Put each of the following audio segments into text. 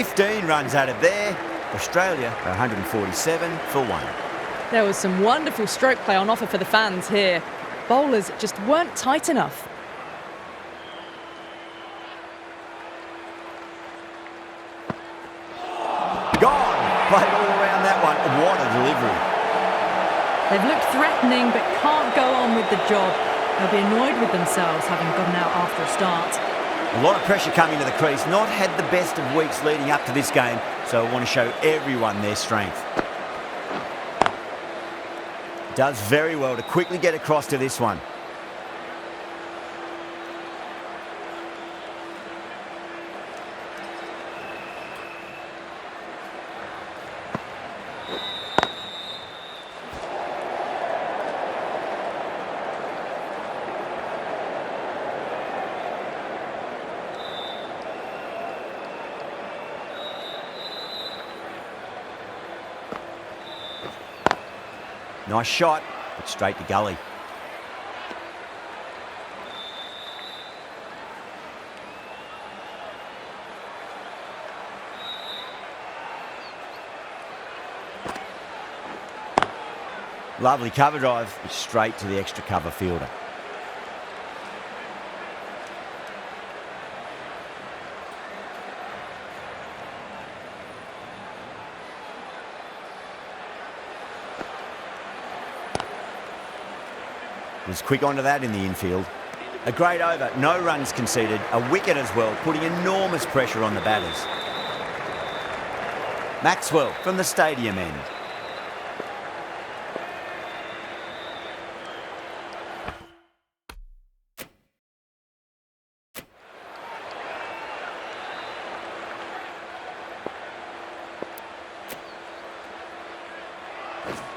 15 runs out of there. Australia are 147 for 1. There was some wonderful stroke play on offer for the fans here. Bowlers just weren't tight enough. Gone! Played all around that one. What a delivery. They've looked threatening but can't go on with the job. They'll be annoyed with themselves having gotten out after a start. A lot of pressure coming to the crease. Not had the best of weeks leading up to this game, so I want to show everyone their strength. Does very well to quickly get across to this one. Nice shot, but straight to gully. Lovely cover drive, but straight to the extra cover fielder. Was quick onto that in the infield. A great over, no runs conceded, a wicket as well, putting enormous pressure on the batters. Maxwell from the stadium end.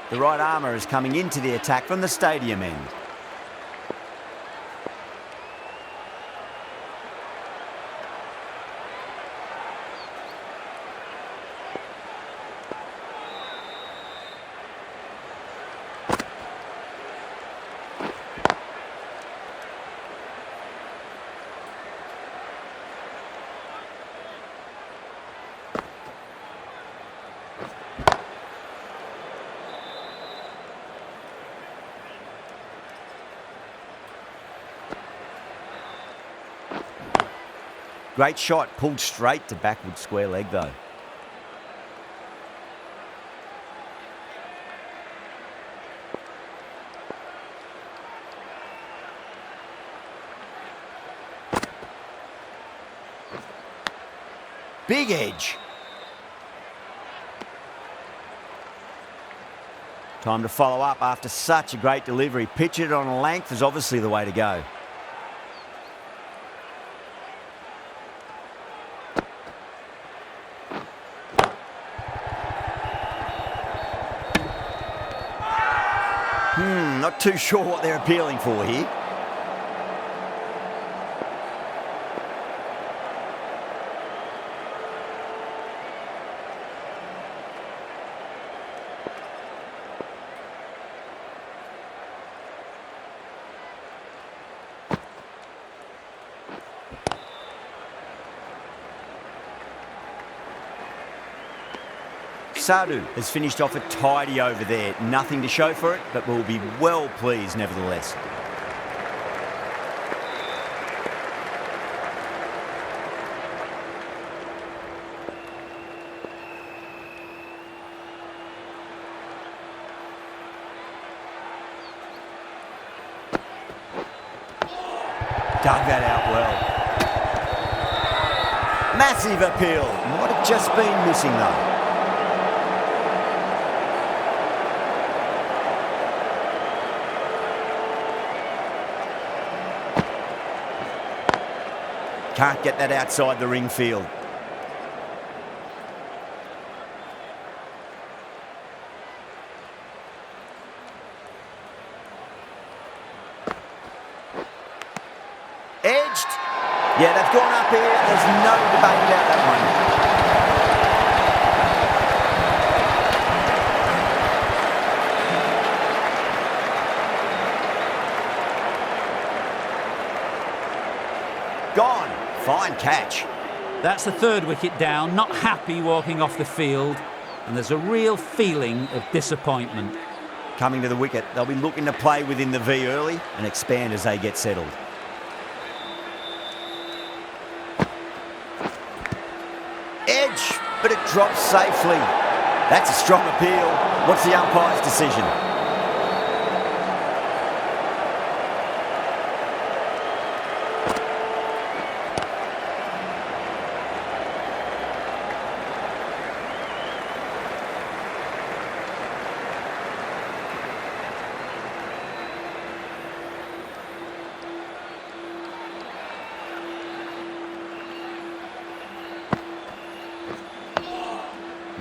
The right armour is coming into the attack from the stadium end. Great shot, pulled straight to backward square leg though. Big edge. Time to follow up after such a great delivery. Pitch it on a length is obviously the way to go. Not too sure what they're appealing for here. Sadhu has finished off a tidy over there. Nothing to show for it, but we'll be well pleased nevertheless. Dug that out well. Massive appeal. Might have just been missing though. Can't get that outside the ring field. Edged. Yeah, they've gone up here. There's no debate about that one. Gone. Fine catch. That's the third wicket down, not happy walking off the field, and there's a real feeling of disappointment. Coming to the wicket, they'll be looking to play within the V early and expand as they get settled. Edge, but it drops safely. That's a strong appeal. What's the umpire's decision?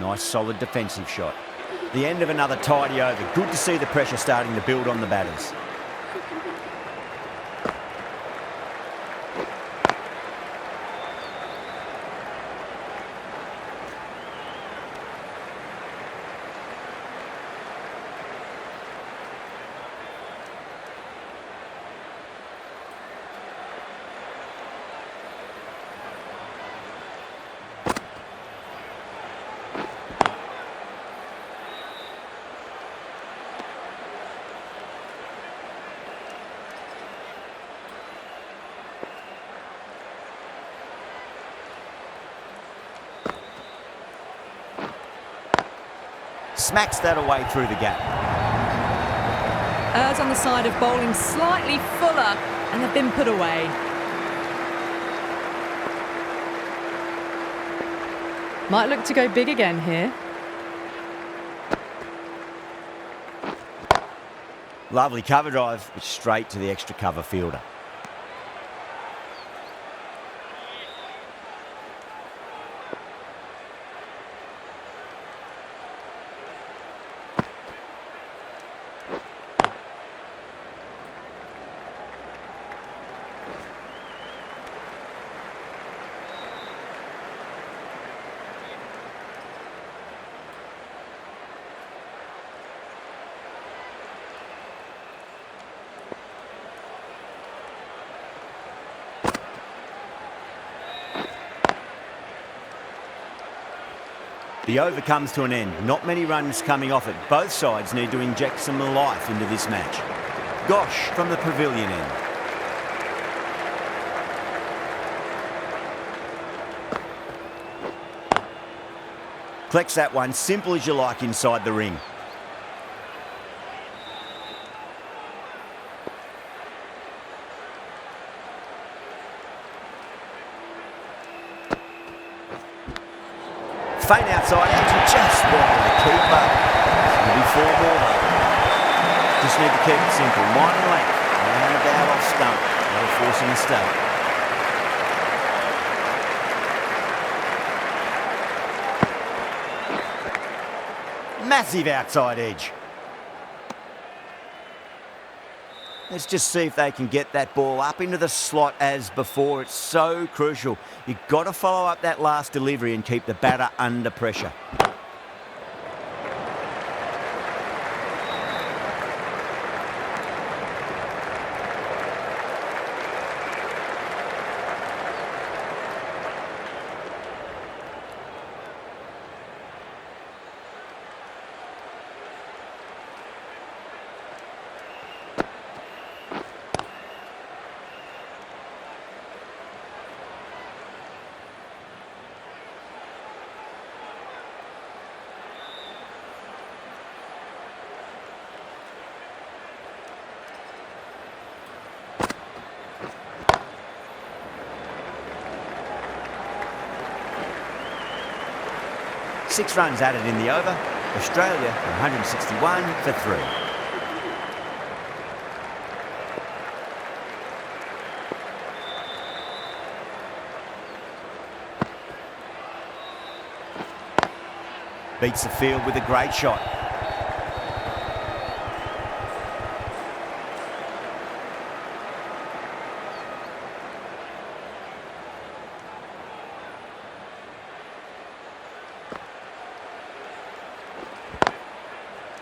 Nice solid defensive shot. The end of another tidy over. Good to see the pressure starting to build on the batters. Smacks that away through the gap. Errs on the side of bowling slightly fuller, and they've been put away. Might look to go big again here. Lovely cover drive, but straight to the extra cover fielder. The over comes to an end. Not many runs coming off it. Both sides need to inject some life into this match. Gosh from the pavilion end. Collects that one, simple as you like inside the ring. Faint outside edge and just wide of the keeper. There'll be 4 more though. Just need to keep it simple. Minor length. And about off stump. That'll force a mistake. Massive outside edge. Let's just see if they can get that ball up into the slot as before. It's so crucial. You've got to follow up that last delivery and keep the batter under pressure. Six runs added in the over. Australia 161 for 3. Beats the field with a great shot.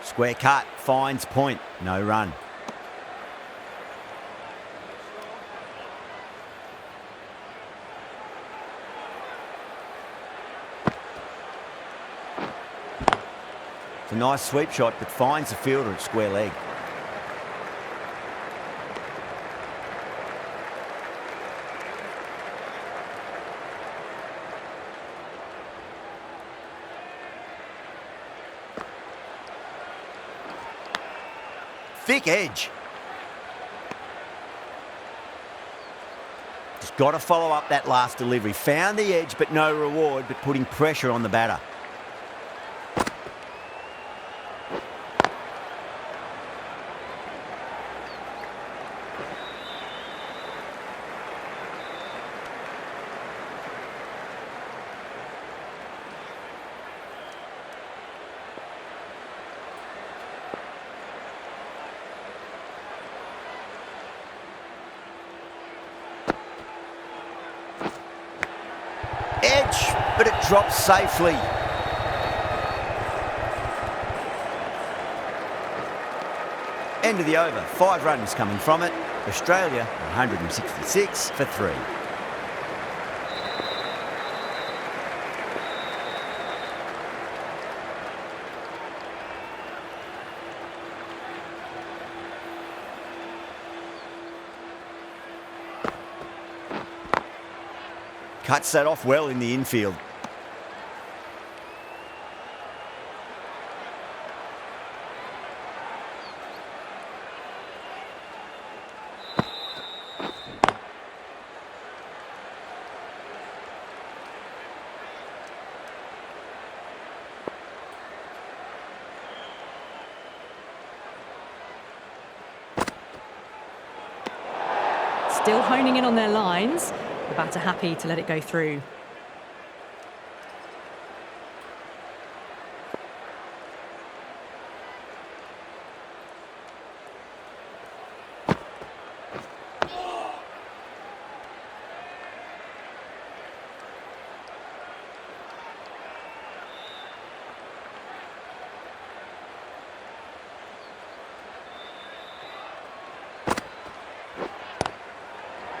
Square cut, finds point, no run. It's a nice sweep shot, but finds the fielder at square leg. Thick edge. Just got to follow up that last delivery. Found the edge, but no reward, but putting pressure on the batter. Edge, but it drops safely. End of the over. 5 runs coming from it. Australia 166 for 3. Cuts that off well in the infield. Still honing in on their lines. The batter happy to let it go through.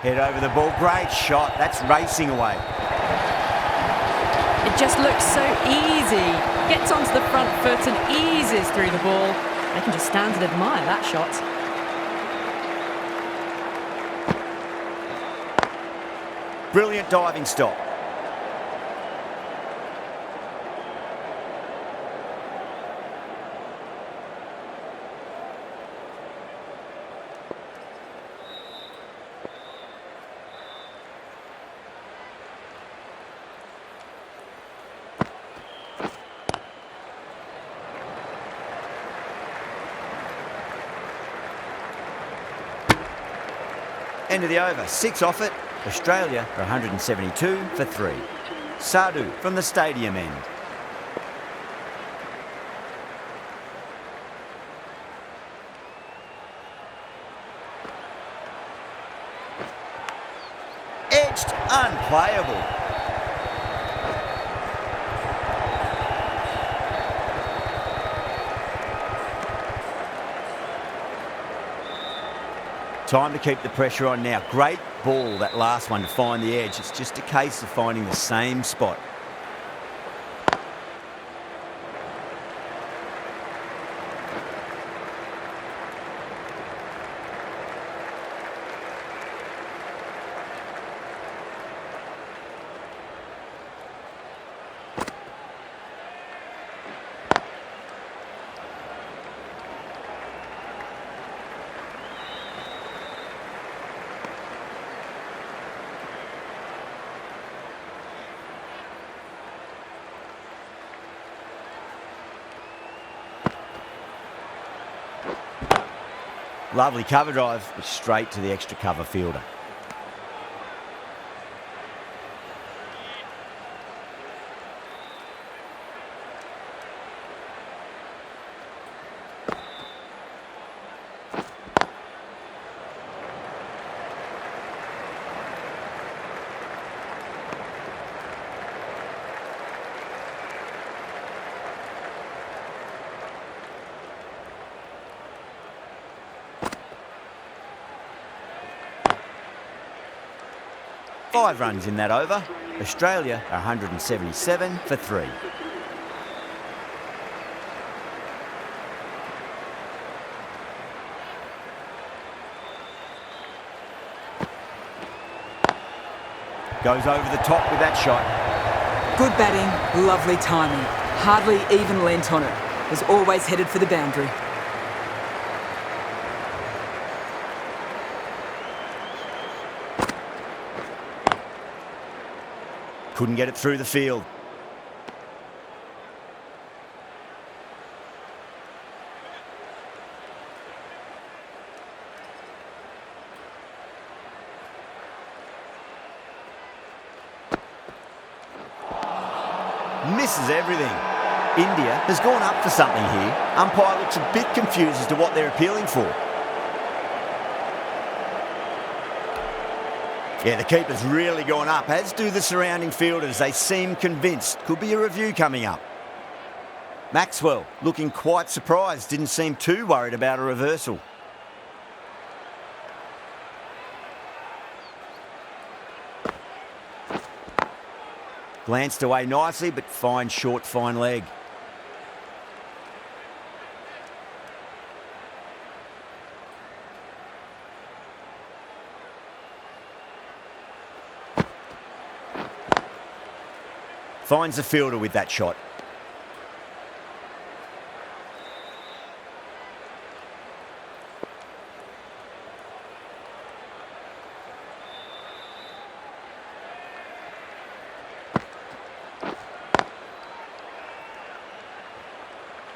Head over the ball. Great shot. That's racing away. It just looks so easy. Gets onto the front foot and eases through the ball. They can just stand and admire that shot. Brilliant diving stop. End of the over. 6 off it. Australia are 172 for 3. Sadhu from the stadium end. Edged, unplayable. Time to keep the pressure on now. Great ball, that last one, to find the edge. It's just a case of finding the same spot. Lovely cover drive, but straight to the extra cover fielder. Five runs in that over. Australia are 177 for 3. Goes over the top with that shot. Good batting, lovely timing. Hardly even leant on it. Was always headed for the boundary. Couldn't get it through the field. Misses everything. India has gone up for something here. Umpire looks a bit confused as to what they're appealing for. Yeah, the keeper's really gone up, as do the surrounding fielders. They seem convinced. Could be a review coming up. Maxwell looking quite surprised. Didn't seem too worried about a reversal. Glanced away nicely, but fine short, fine leg. Finds the fielder with that shot.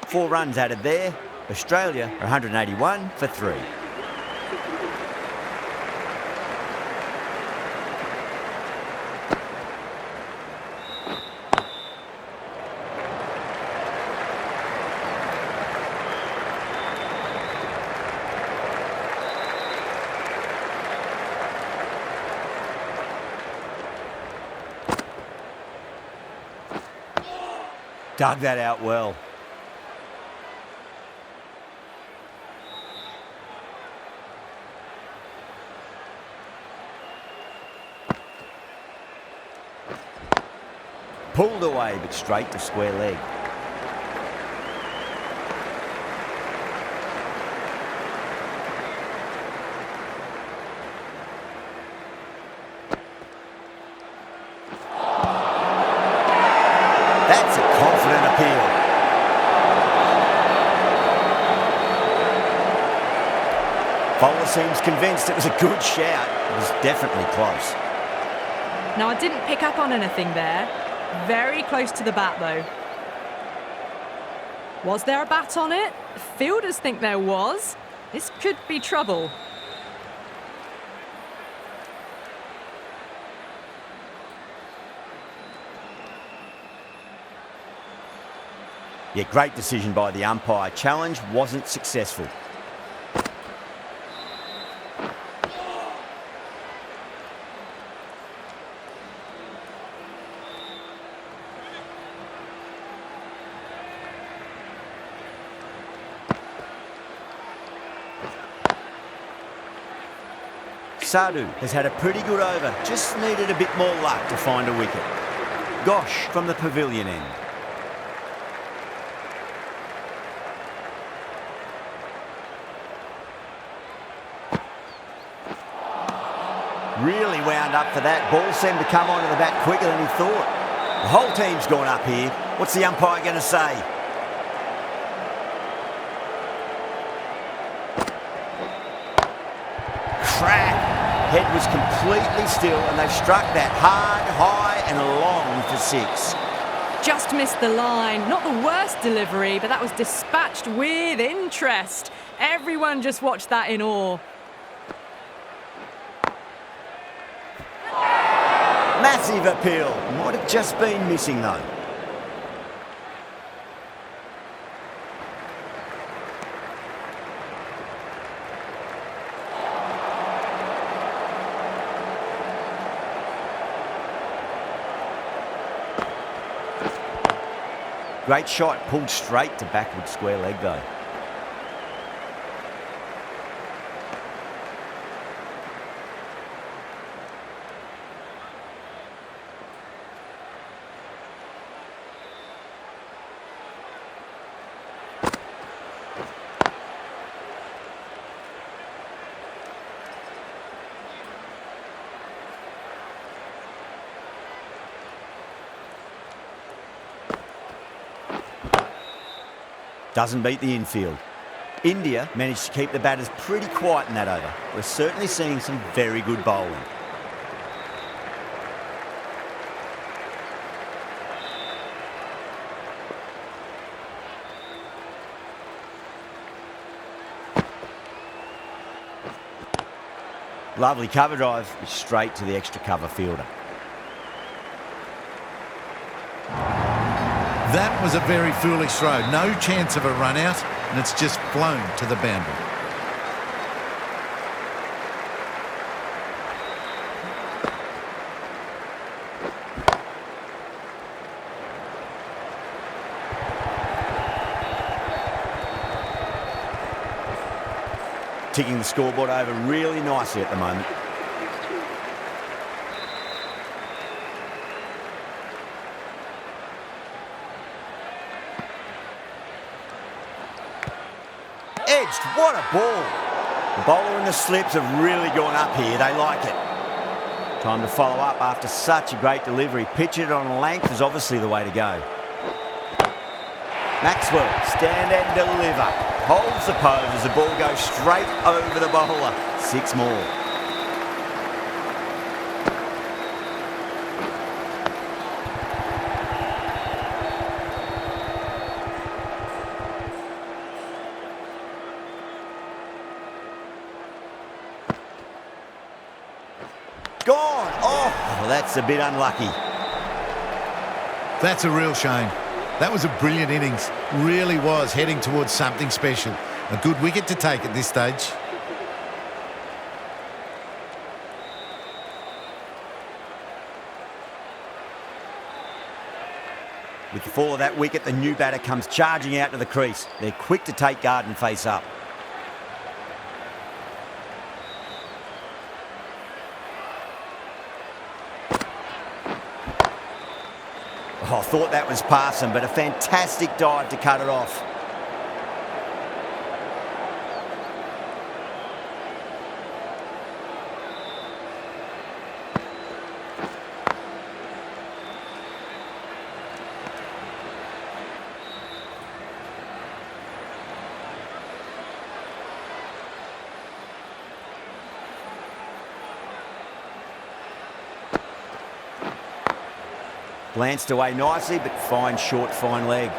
Four runs added there. Australia are 181 for 3. Dug that out well. Pulled away, but straight to square leg. That's a confident appeal. Bowler seems convinced it was a good shout. It was definitely close. Now, I didn't pick up on anything there. Very close to the bat, though. Was there a bat on it? Fielders think there was. This could be trouble. Yeah, great decision by the umpire. Challenge wasn't successful. Sadhu has had a pretty good over, just needed a bit more luck to find a wicket. Gosh from the pavilion end. Really wound up for that. Ball seemed to come onto the bat quicker than he thought. The whole team's gone up here. What's the umpire going to say? Crack! Head was completely still and they've struck that hard, high and long for 6. Just missed the line. Not the worst delivery, but that was dispatched with interest. Everyone just watched that in awe. Massive appeal. Might have just been missing though. Great shot, pulled straight to backward square leg though. Doesn't beat the infield. India managed to keep the batters pretty quiet in that over. We're certainly seeing some very good bowling. Lovely cover drive, straight to the extra cover fielder. That was a very foolish throw. No chance of a run out, and it's just flown to the boundary. Ticking the scoreboard over really nicely at the moment. Edged, what a ball. The bowler and the slips have really gone up here, they like it. Time to follow up after such a great delivery. Pitch it on length is obviously the way to go. Maxwell, stand and deliver. Holds the pose as the ball goes straight over the bowler. 6 more. Gone. Oh, that's a bit unlucky. That's a real shame. That was a brilliant innings. Really was heading towards something special. A good wicket to take at this stage. With the fall of that wicket, the new batter comes charging out to the crease. They're quick to take guard and face up. Oh, I thought that was past him, but a fantastic dive to cut it off. Glanced away nicely, but fine short, fine leg.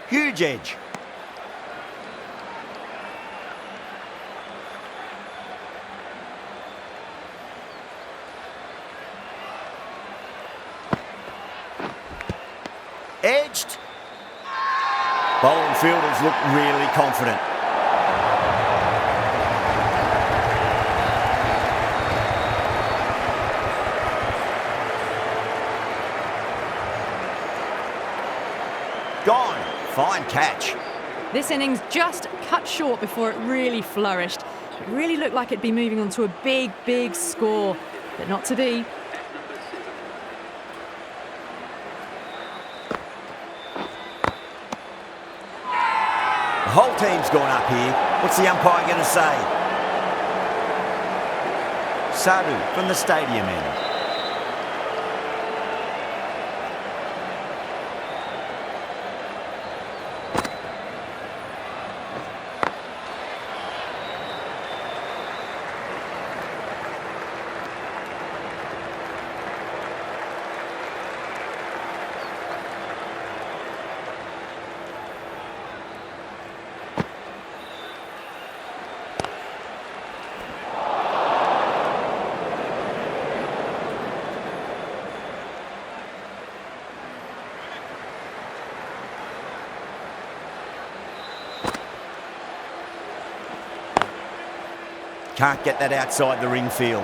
Huge edge. Edged. Bowling fielders look really confident. Gone. Fine catch. This innings just cut short before it really flourished. It really looked like it'd be moving on to a big, big score, but not to be. The whole team's gone up here. What's the umpire going to say? Sadhu from the stadium end. Can't get that outside the ring field.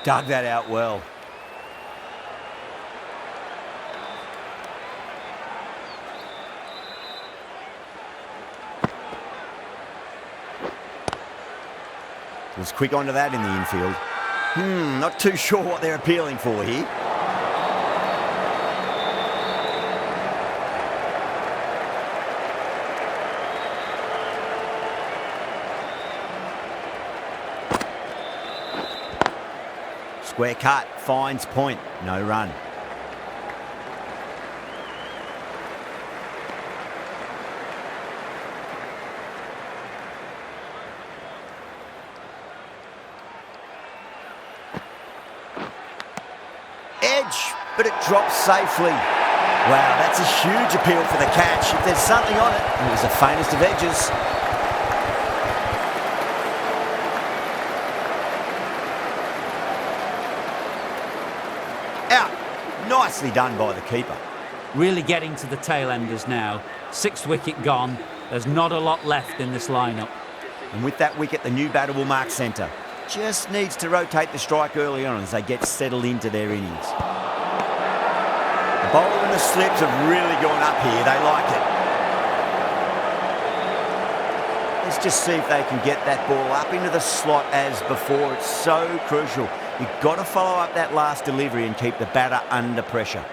Dug that out well. Was quick onto that in the infield. Not too sure what they're appealing for here. Square cut, finds point, no run. Edge, but it drops safely. Wow, that's a huge appeal for the catch. If there's something on it, it was the faintest of edges. Out. Nicely done by the keeper. Really getting to the tail enders now. 6th wicket gone. There's not a lot left in this lineup. And with that wicket, the new batter will mark centre. Just needs to rotate the strike early on as they get settled into their innings. The bowler and the slips have really gone up here. They like it. Let's just see if they can get that ball up into the slot as before. It's so crucial. You've got to follow up that last delivery and keep the batter under pressure.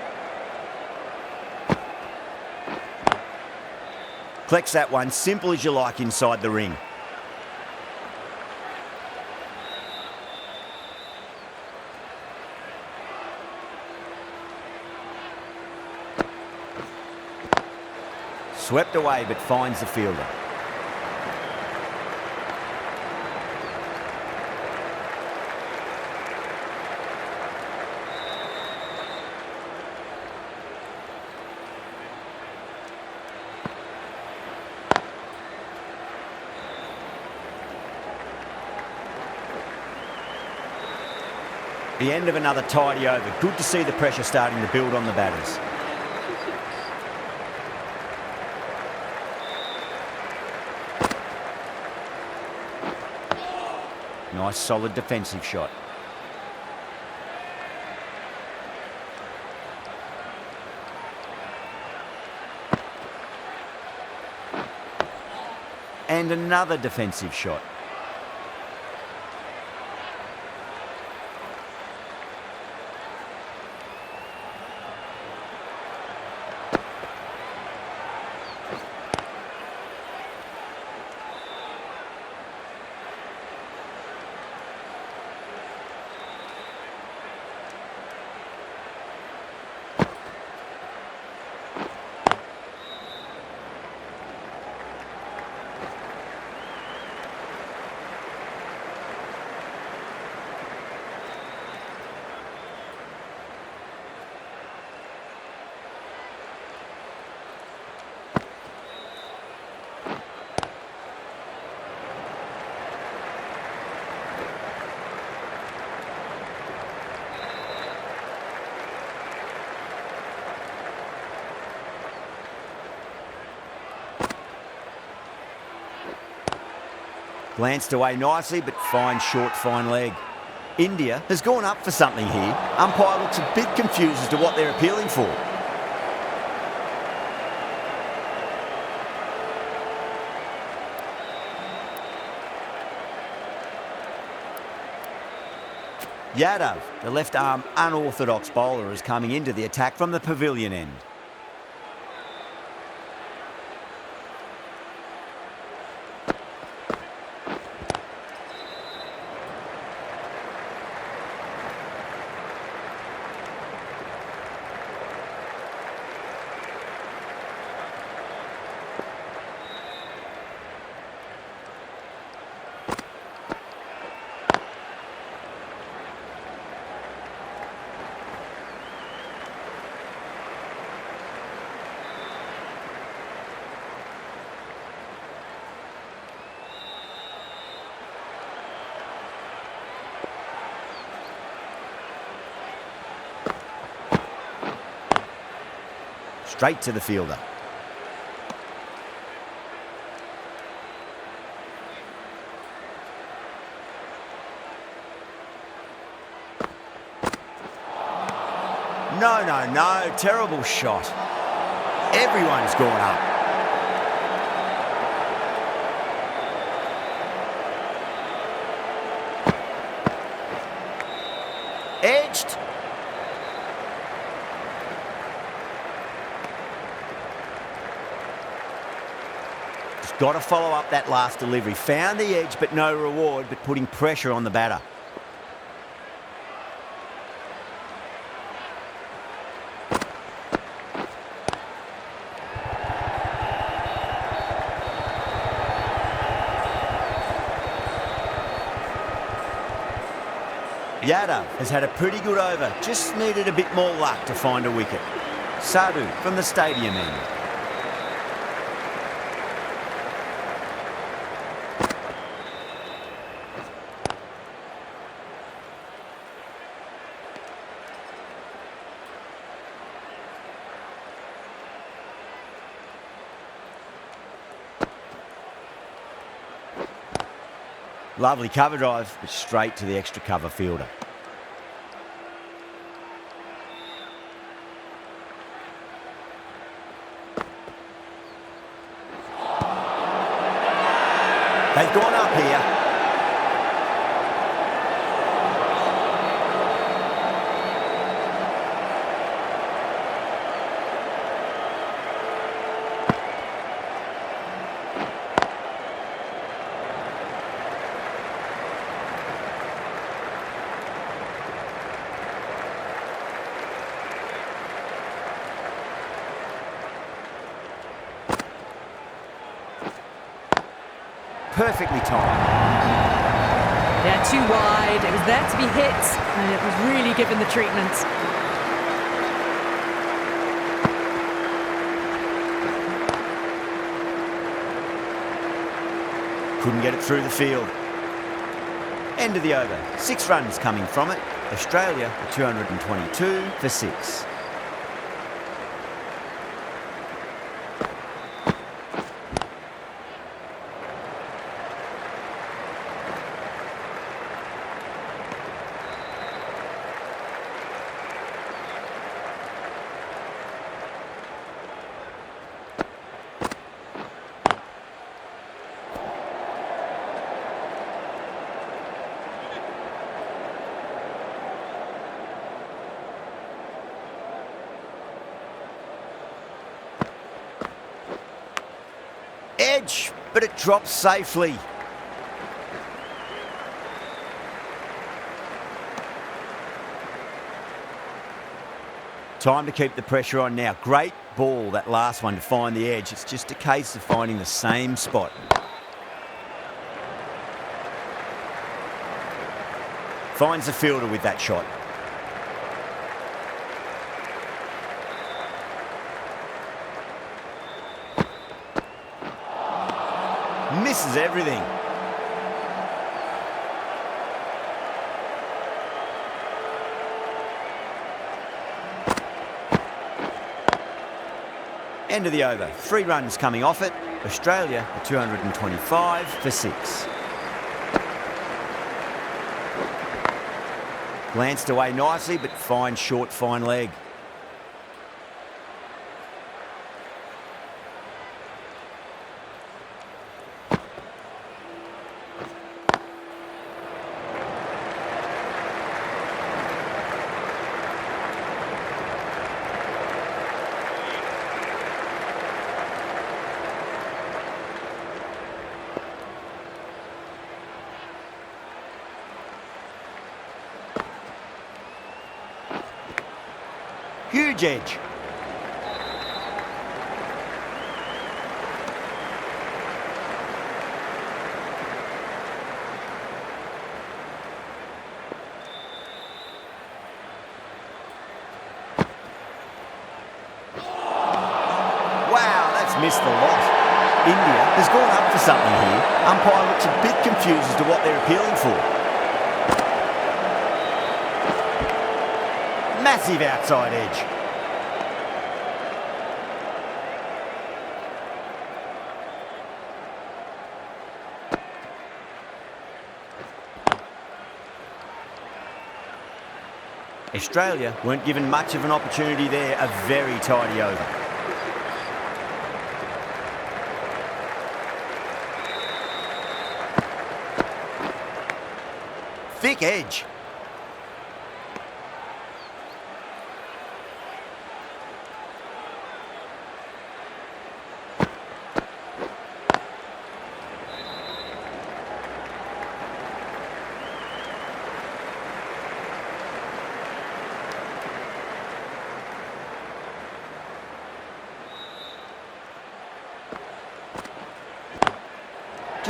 Collects that one, simple as you like, inside the ring. Swept away, but finds the fielder. The end of another tidy over. Good to see the pressure starting to build on the batters. Nice solid defensive shot. And another defensive shot. Glanced away nicely, but fine short, fine leg. India has gone up for something here. Umpire looks a bit confused as to what they're appealing for. Yadav, the left-arm unorthodox bowler, is coming into the attack from the pavilion end. Straight to the fielder. No. Terrible shot. Everyone's gone up. Just got to follow up that last delivery. Found the edge, but no reward, but putting pressure on the batter. Yadav has had a pretty good over, just needed a bit more luck to find a wicket. Sadhu from the stadium end. Lovely cover drive, but straight to the extra cover fielder. They've gone up here. Perfectly timed. Yeah, too wide. It was there to be hit, and it was really given the treatment. Couldn't get it through the field. End of the over. 6 runs coming from it. Australia are 222 for 6. Edge, but it drops safely. Time to keep the pressure on now. Great ball, that last one, to find the edge. It's just a case of finding the same spot. Finds the fielder with that shot. Misses everything. End of the over. 3 runs coming off it. Australia are 225 for 6. Glanced away nicely, but fine short, fine leg. Huge edge. Wow, that's missed the lot. India has gone up for something here. Umpire looks a bit confused as to what they're appealing for. Massive outside edge. Australia weren't given much of an opportunity there. A very tidy over. Thick edge.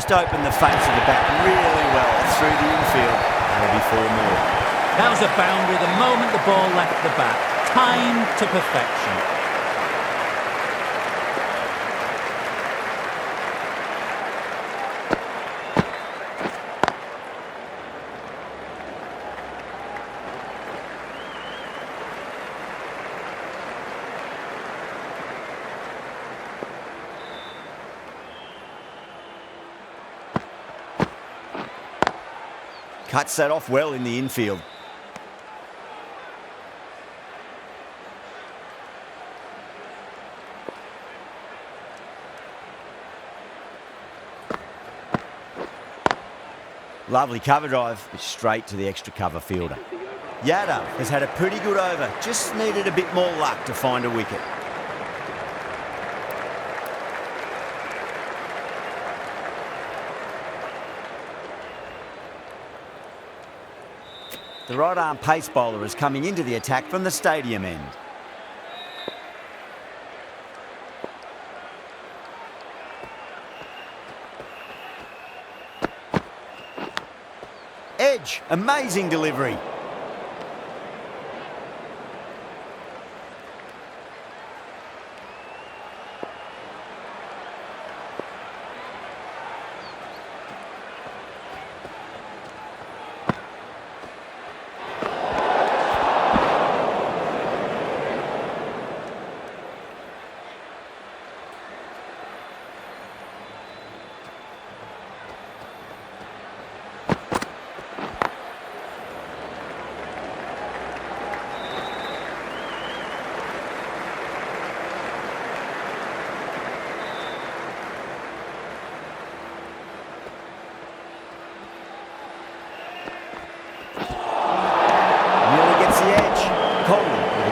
just opened the face of the bat really well through the infield. That'll be 4 more. That was a boundary the moment the ball left the bat. Timed to perfection. Cuts that off well in the infield. Lovely cover drive, straight to the extra cover fielder. Yadav has had a pretty good over, just needed a bit more luck to find a wicket. The right-arm pace bowler is coming into the attack from the stadium end. Edge, amazing delivery.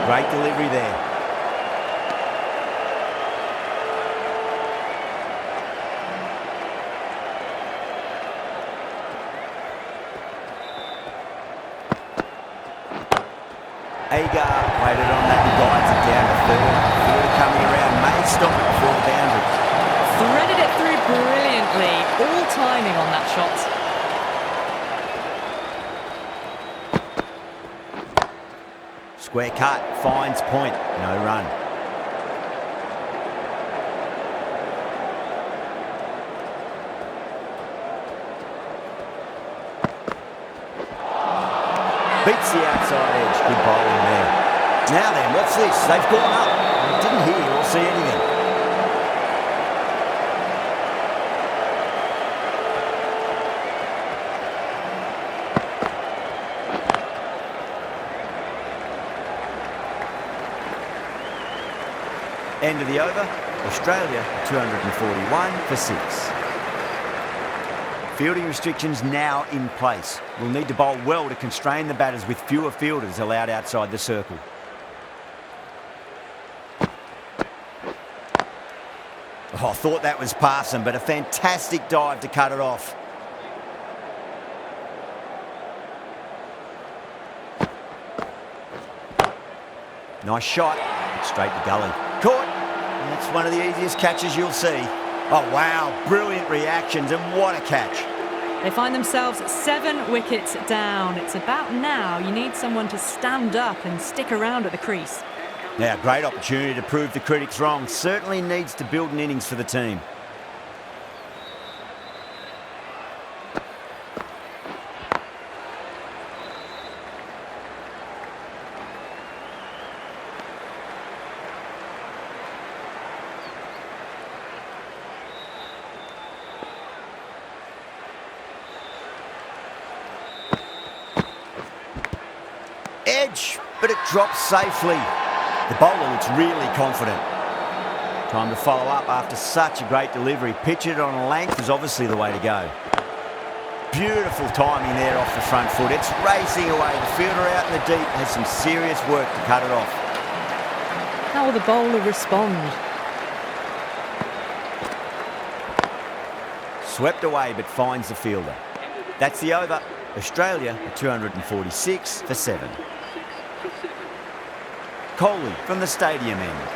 Great delivery there. Agar waited on that and guides it down to third. Fielder coming around, may stop it before the boundary. Threaded it through brilliantly. All timing on that shot. Square cut, finds point, no run. Beats the outside edge, good bowling there. Now then, what's this? They've gone up. Didn't hear or see anything. End of the over, Australia 241 for 6. Fielding restrictions now in place. We'll need to bowl well to constrain the batters with fewer fielders allowed outside the circle. Oh, I thought that was passing, but a fantastic dive to cut it off. Nice shot, straight to gully. Caught. That's one of the easiest catches you'll see. Oh, wow. Brilliant reactions, and what a catch. They find themselves 7 wickets down. It's about now you need someone to stand up and stick around at the crease. Now, great opportunity to prove the critics wrong. Certainly needs to build an innings for the team. Edge, but it drops safely. The bowler looks really confident. Time to follow up after such a great delivery. Pitch it on a length is obviously the way to go. Beautiful timing there off the front foot. It's racing away. The fielder out in the deep has some serious work to cut it off. How will the bowler respond? Swept away but finds the fielder. That's the over. Australia 246 for 7. Kohli from the stadium end.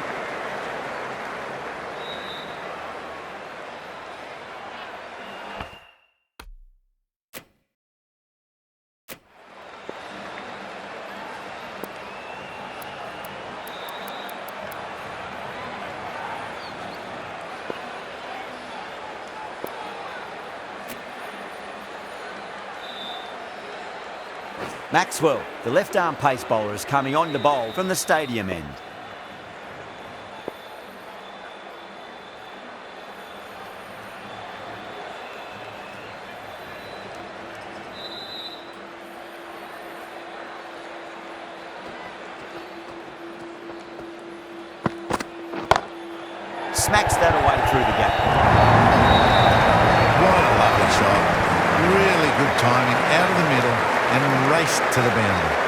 Maxwell, the left-arm pace bowler, is coming on to bowl from the stadium end. Smacks that away through the gap. What a lovely shot. Really good timing, out of the middle and raced to the boundary.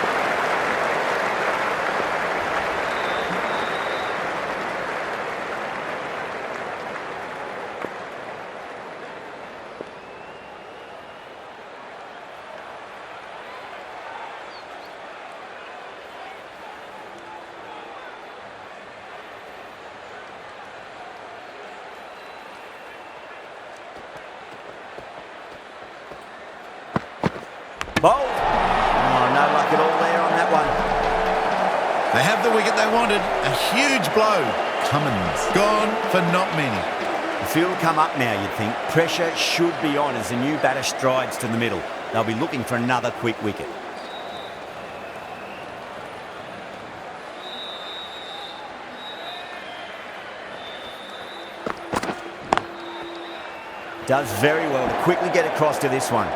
Bowled. Oh, no luck at all there on that one. They have the wicket they wanted. A huge blow. Cummins gone for not many. The field will come up now, you'd think. Pressure should be on as the new batter strides to the middle. They'll be looking for another quick wicket. Does very well to quickly get across to this one.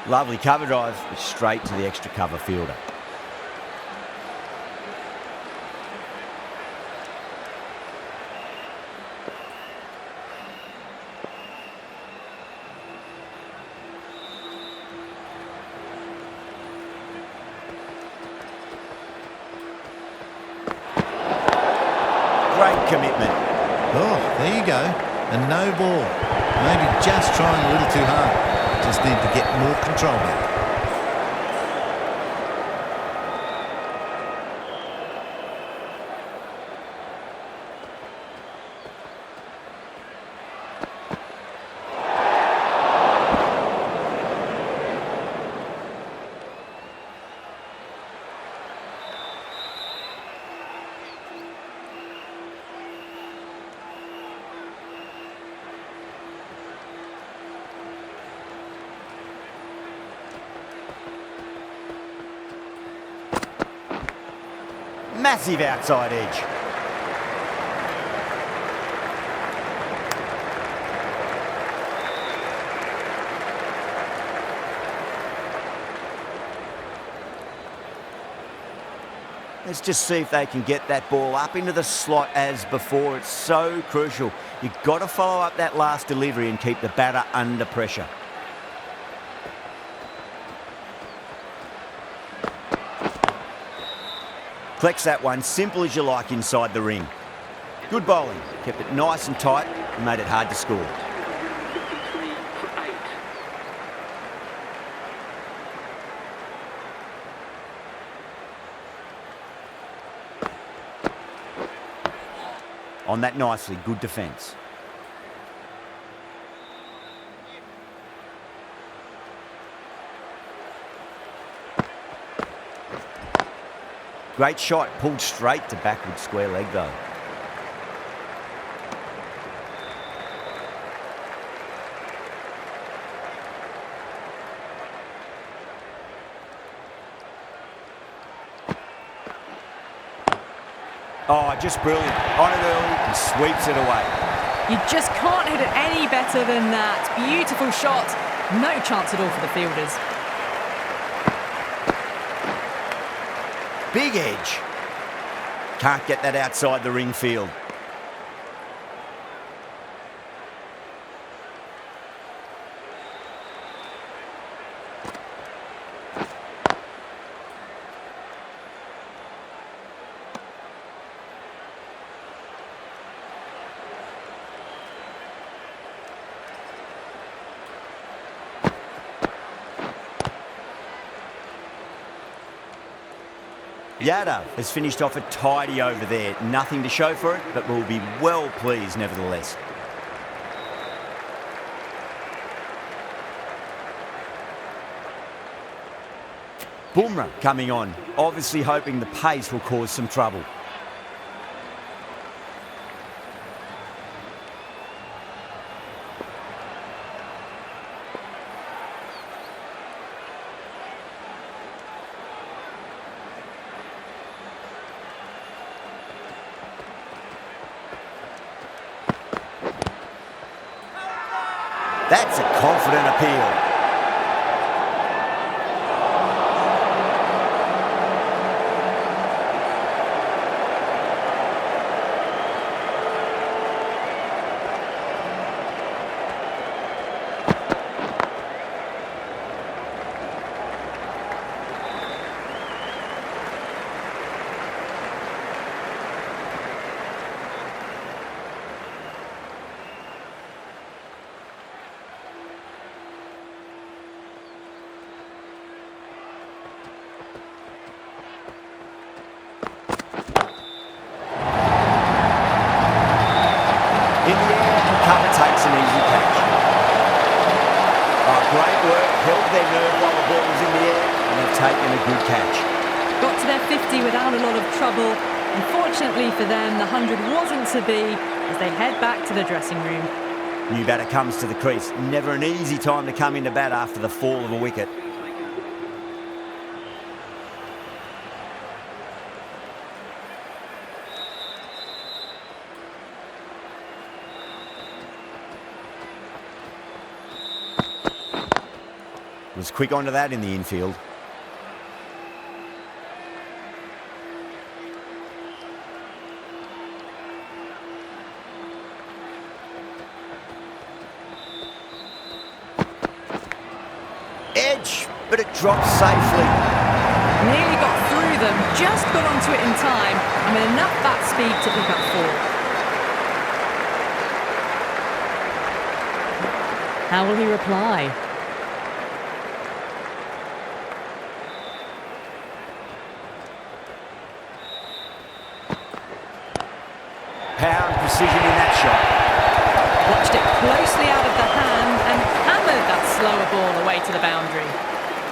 Lovely cover drive, straight to the extra cover fielder. Great commitment. Oh, there you go. A no ball. Maybe just trying a little too hard. Just need to get more control back. Massive outside edge. Let's just see if they can get that ball up into the slot as before. It's so crucial. You've got to follow up that last delivery and keep the batter under pressure. Collects that one, simple as you like inside the ring. Good bowling, kept it nice and tight and made it hard to score. On that nicely, good defence. Great shot, pulled straight to backward square leg though. Oh, just brilliant. On it early and sweeps it away. You just can't hit it any better than that. Beautiful shot. No chance at all for the fielders. Big edge. Can't get that outside the ring field. Yadav has finished off a tidy over there. Nothing to show for it, but will be well pleased nevertheless. Bumrah coming on, obviously hoping the pace will cause some trouble. That's a confident appeal. In the air, Cover takes an easy catch. Oh, great work, held their nerve while the ball was in the air, and they've taken a good catch. Got to their 50 without a lot of trouble. Unfortunately for them, the 100 wasn't to be as they head back to the dressing room. New batter comes to the crease. Never an easy time to come into bat after the fall of a wicket. Was quick onto that in the infield. Edge, but it drops safely. Nearly got through them, just got onto it in time, and with enough bat speed to pick up 4. How will he reply? Power and precision in that shot. Watched it closely out of the hand and hammered that slower ball away to the boundary.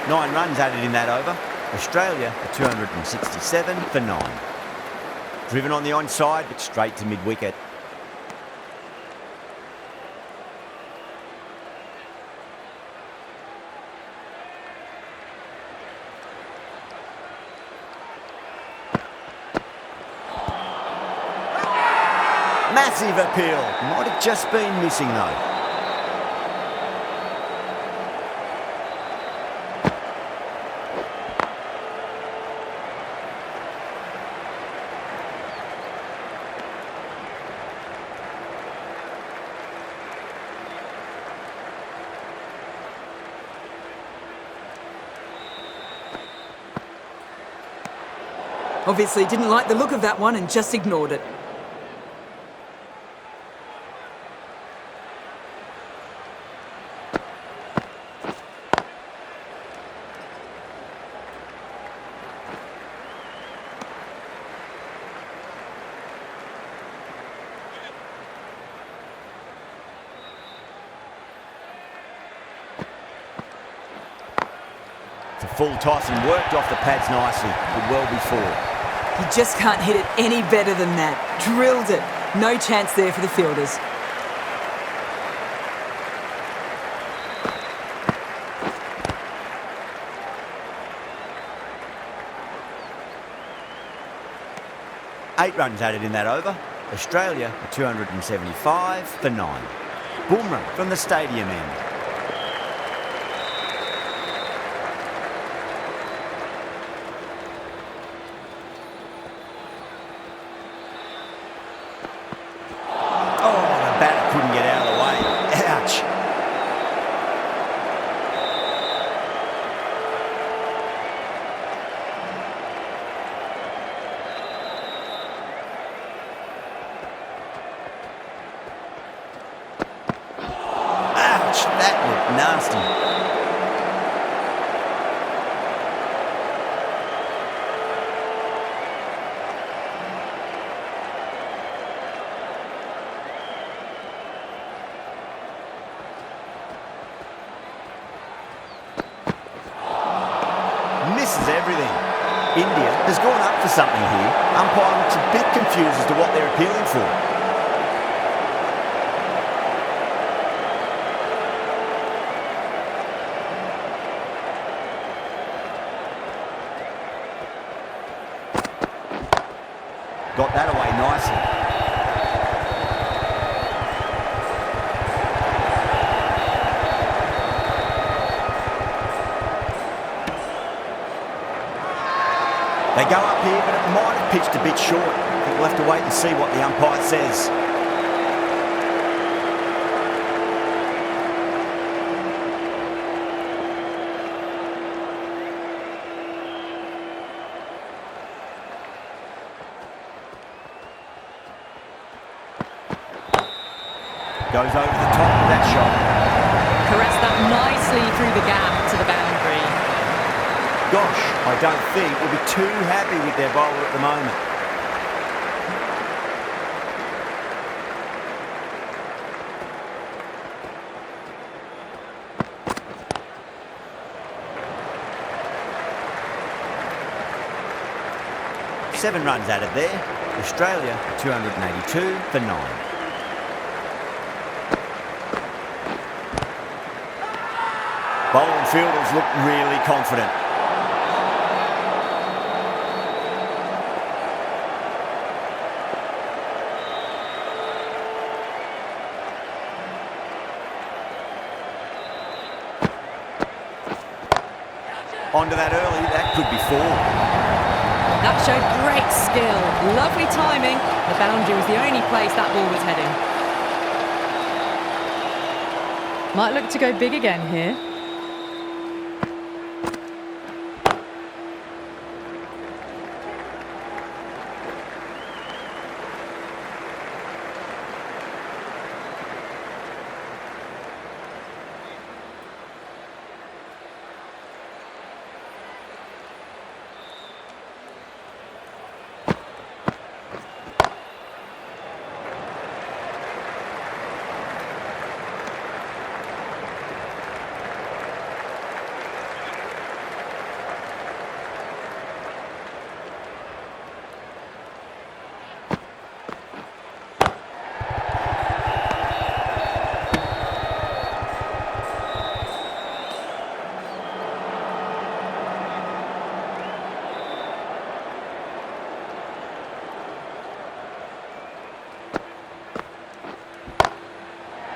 9 runs added in that over. Australia are 267 for 9. Driven on the onside, but straight to mid-wicket. Massive appeal. Might have just been missing though. Obviously didn't like the look of that one and just ignored it. It's a full toss and worked off the pads nicely. Could well be 4. You just can't hit it any better than that. Drilled it. No chance there for the fielders. Eight runs added in that over. Australia are 275 for 9. Bumrah from the stadium end. Oh, the batter couldn't get out of the way. Ouch. Ouch, that looked nasty. Misses changes everything. India has gone up for something here. Umpire looks a bit confused as to what they're appealing for. Got that away nicely. They go up here, but it might have pitched a bit short. I think we'll have to wait and see what the umpire says. Goes over the top of that shot. Caressed that nicely through the gap to the boundary. Gosh, I don't think we'll be too happy with their bowler at the moment. Seven runs added there. Australia 282 for 9. Bowling fielders look really confident. Onto that early, that could be 4. That showed great skill. Lovely timing. The boundary was the only place that ball was heading. Might look to go big again here.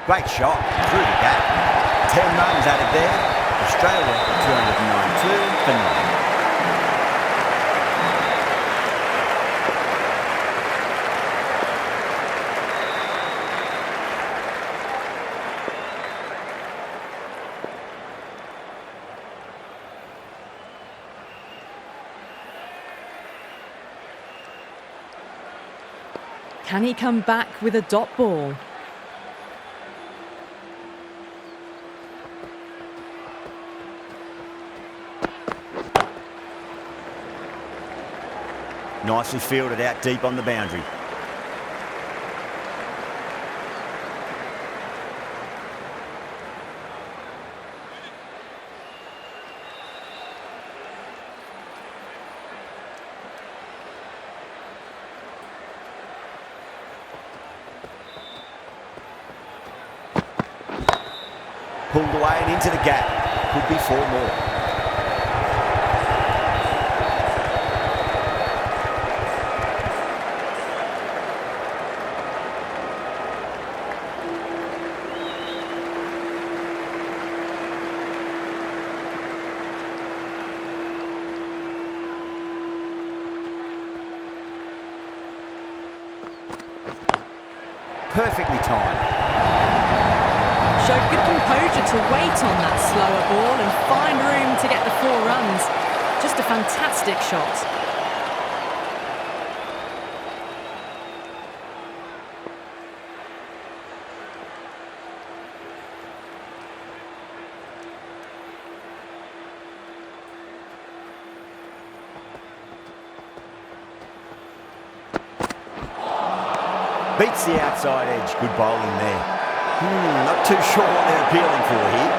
Great shot through the gap. 10 runs added there. Australia 292 for 9. Can he come back with a dot ball? Nicely fielded out deep on the boundary. Pulled away and into the gap. Could be 4 more. Perfectly timed. Showed good composure to wait on that slower ball and find room to get the 4 runs. Just a fantastic shot. Beats the outside edge. Good bowling there. Not too sure what they're appealing for here.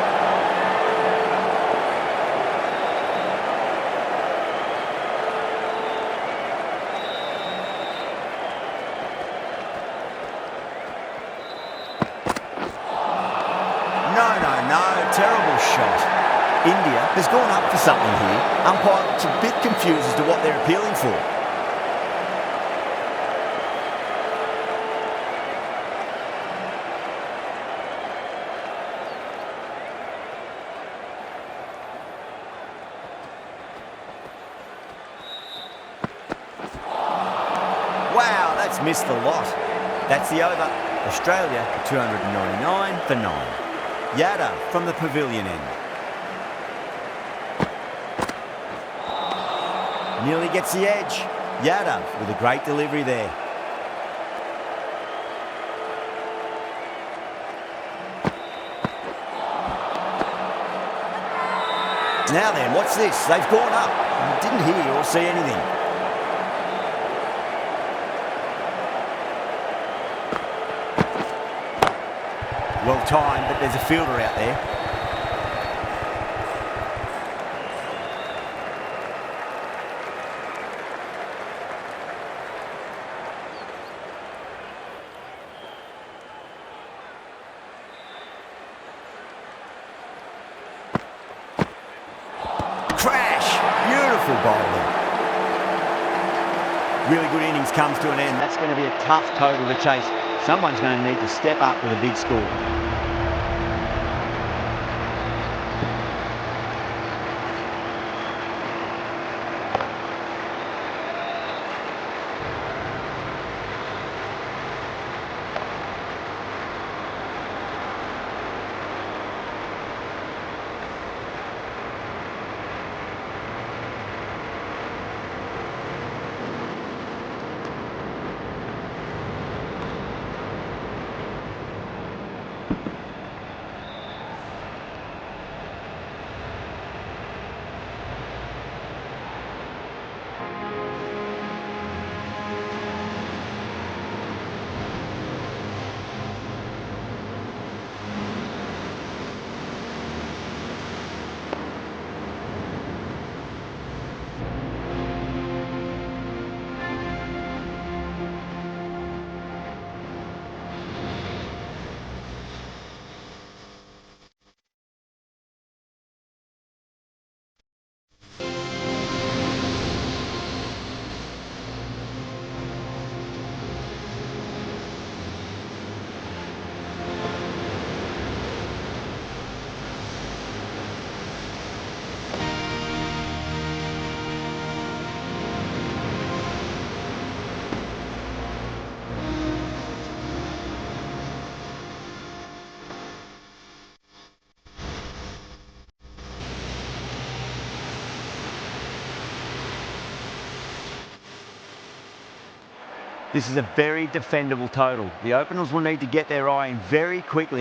terrible shot. India has gone up for something here. Umpire looks a bit confused as to what they're appealing for. Wow, that's missed the lot. That's the over. Australia 299 for 9. Yadav from the pavilion end. Nearly gets the edge. Yadav with a great delivery there. Now then, what's this? They've gone up. Didn't hear or see anything. Well timed, but there's a fielder out there. Crash! Beautiful bowling. Really good innings comes to an end. That's going to be a tough total to chase. Someone's going to need to step up with a big score. This is a very defendable total. The openers will need to get their eye in very quickly